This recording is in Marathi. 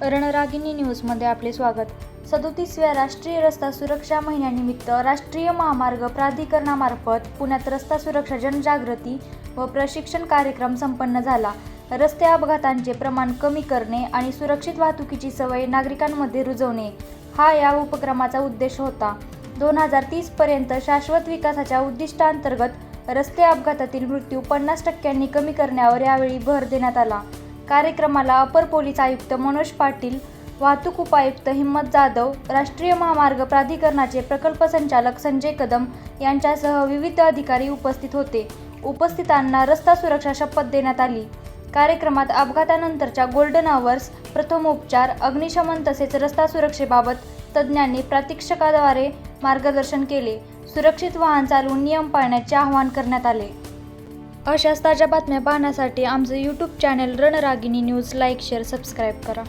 रणरागिणी न्यूजमध्ये आपले स्वागत. 37व्या राष्ट्रीय रस्ता सुरक्षा महिन्यानिमित्त राष्ट्रीय महामार्ग प्राधिकरणामार्फत पुण्यात रस्ता सुरक्षा जनजागृती व प्रशिक्षण कार्यक्रम संपन्न झाला. रस्ते अपघातांचे प्रमाण कमी करणे आणि सुरक्षित वाहतुकीची सवय नागरिकांमध्ये रुजवणे हा या उपक्रमाचा उद्देश होता. 2030 पर्यंत शाश्वत विकासाच्या उद्दिष्टांतर्गत रस्ते अपघातातील मृत्यू 50% कमी करण्यावर यावेळी भर देण्यात आला. कार्यक्रमाला अपर पोलीस आयुक्त मनोज पाटील, वाहतूक उपायुक्त हिम्मत जाधव, राष्ट्रीय महामार्ग प्राधिकरणाचे प्रकल्प संचालक संजय कदम यांच्यासह विविध अधिकारी उपस्थित होते. उपस्थितांना रस्ता सुरक्षा शपथ देण्यात आली. कार्यक्रमात अपघातानंतरच्या गोल्डन अवर्स, प्रथमोपचार, अग्निशमन तसेच रस्ता सुरक्षेबाबत तज्ज्ञांनी प्रात्यक्षिकाद्वारे मार्गदर्शन केले. सुरक्षित वाहन चालवून नियम पाळण्याचे आवाहन करण्यात आले. अशाच ताज्या बातम्या पाहण्यासाठी आमचं YouTube channel Ranragini news like, share, subscribe करा.